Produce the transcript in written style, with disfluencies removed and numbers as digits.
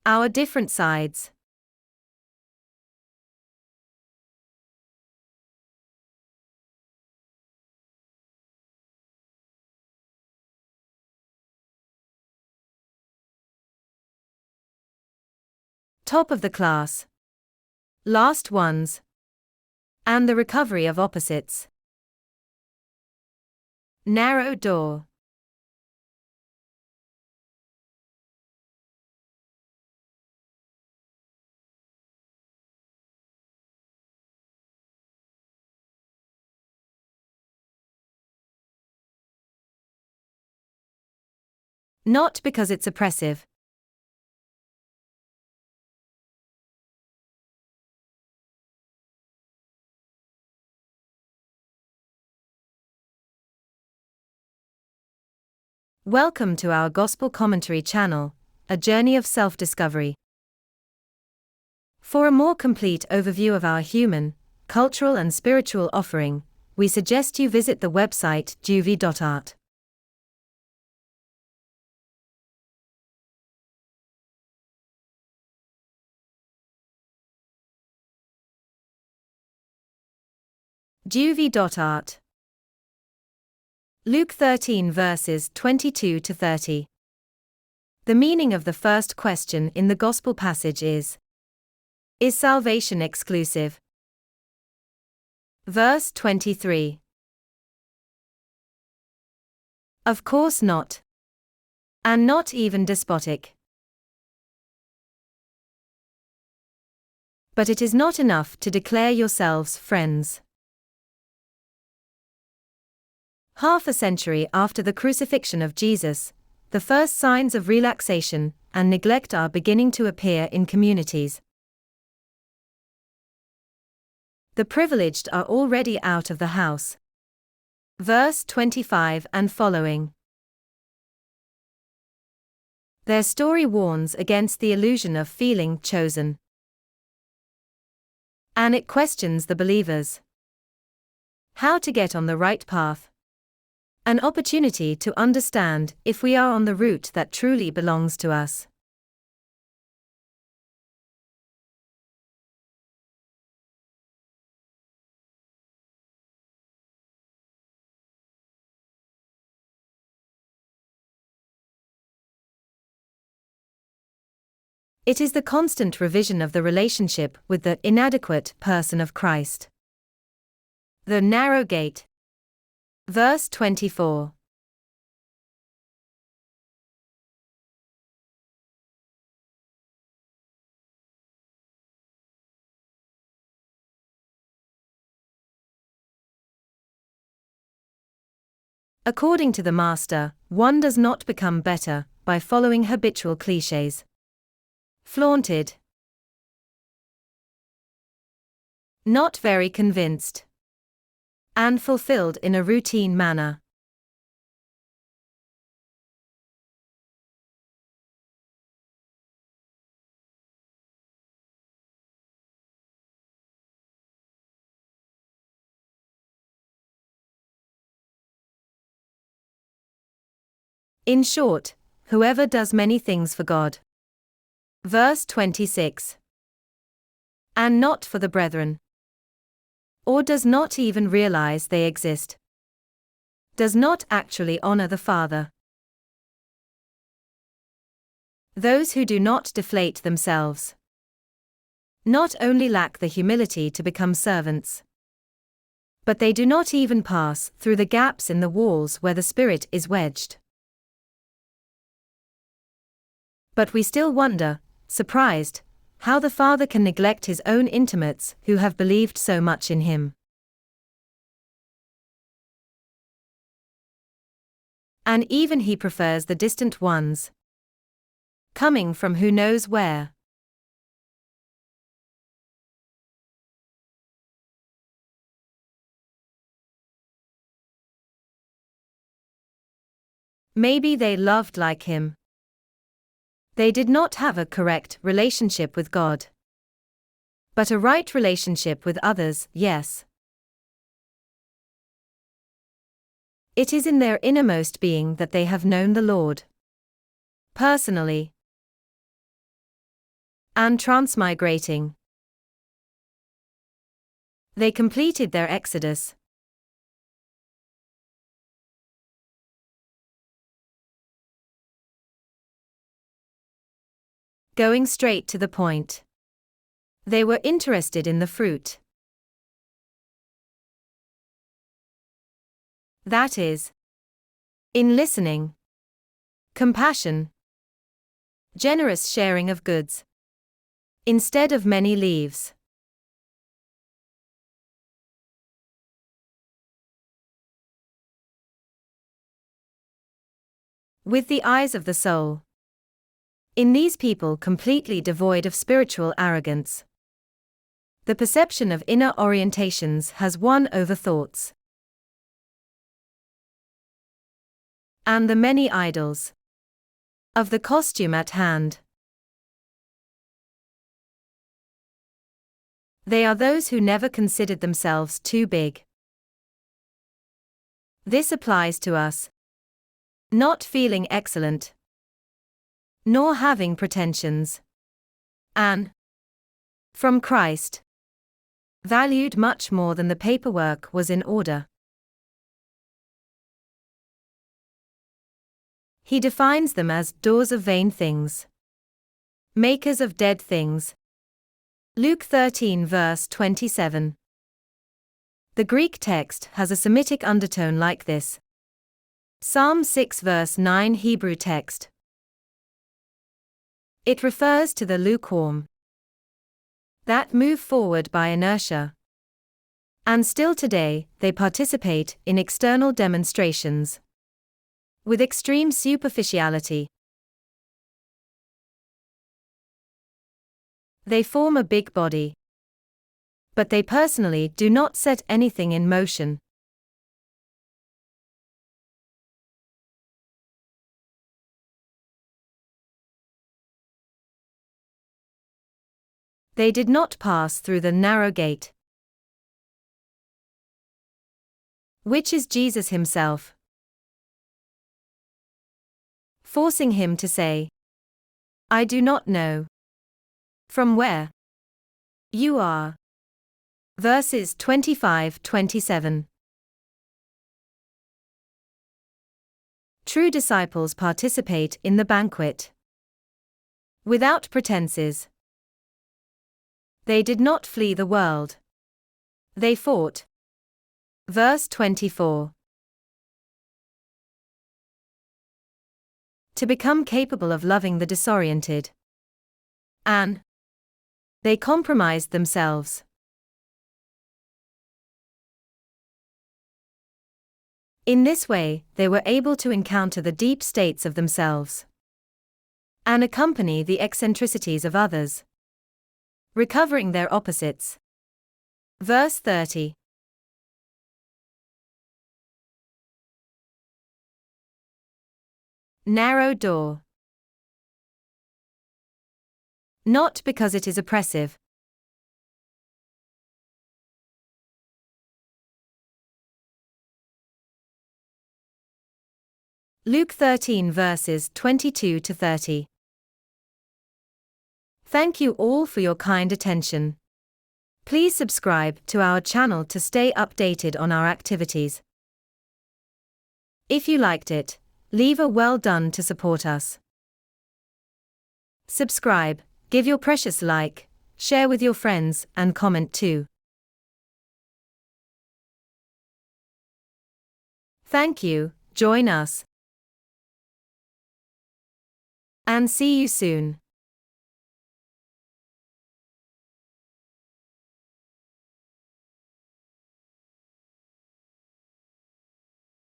Our different sides. Top of the class. Last ones. And the recovery of opposites. Narrow door. Not because it's oppressive. Welcome to our Gospel Commentary channel, a journey of self-discovery. For a more complete overview of our human, cultural and spiritual offering, we suggest you visit the website juvie.art. Juvie.art. Luke 13 verses 22 to 30. The meaning of the first question in the Gospel passage is salvation exclusive? Verse 23. Of course not. And not even despotic. But it is not enough to declare yourselves friends. Half a century after the crucifixion of Jesus, the first signs of relaxation and neglect are beginning to appear in communities. The privileged are already out of the house. Verse 25 and following. Their story warns against the illusion of feeling chosen. And it questions the believers. How to get on the right path. An opportunity to understand if we are on the route that truly belongs to us. It is the constant revision of the relationship with the inadequate person of Christ. The narrow gate. Verse 24. According to the Master, one does not become better by following habitual clichés. Flaunted. Not very convinced. And fulfilled in a routine manner. In short, whoever does many things for God. Verse 26. And not for the brethren. Or does not even realize they exist. Does not actually honor the Father. Those who do not deflate themselves. Not only lack the humility to become servants. But they do not even pass through the gaps in the walls where the Spirit is wedged. But we still wonder, surprised, how the Father can neglect his own intimates who have believed so much in him. And even he prefers the distant ones, coming from who knows where. Maybe they loved like him. They did not have a correct relationship with God. But a right relationship with others, yes. It is in their innermost being that they have known the Lord. Personally. and transmigrating. They completed their exodus. Going straight to the point. They were interested in the fruit. That is, in listening, compassion, generous sharing of goods, instead of many leaves. With the eyes of the soul. In these people completely devoid of spiritual arrogance, the perception of inner orientations has won over thoughts and the many idols of the costume at hand. They are those who never considered themselves too big. This applies to us. Not feeling excellent, nor having pretensions, and, from Christ, valued much more than the paperwork was in order. He defines them as doers of vain things, makers of dead things. Luke 13 verse 27. The Greek text has a Semitic undertone like this. Psalm 6 verse 9 Hebrew text. It refers to the lukewarm, that move forward by inertia. And still today, they participate in external demonstrations with extreme superficiality. They form a big body, but they personally do not set anything in motion. They did not pass through the narrow gate, which is Jesus himself, forcing him to say, I do not know from where you are. Verses 25-27. True disciples participate in the banquet without pretenses. They did not flee the world. They fought. Verse 24. To become capable of loving the disoriented. And they compromised themselves. In this way, they were able to encounter the deep states of themselves and accompany the eccentricities of others, recovering their opposites. Verse 30. Narrow door. Not because it is oppressive. Luke 13 verses 22-30. Thank you all for your kind attention. Please subscribe to our channel to stay updated on our activities. If you liked it, leave a well done to support us. Subscribe, give your precious like, share with your friends, and comment too. Thank you, join us. And see you soon.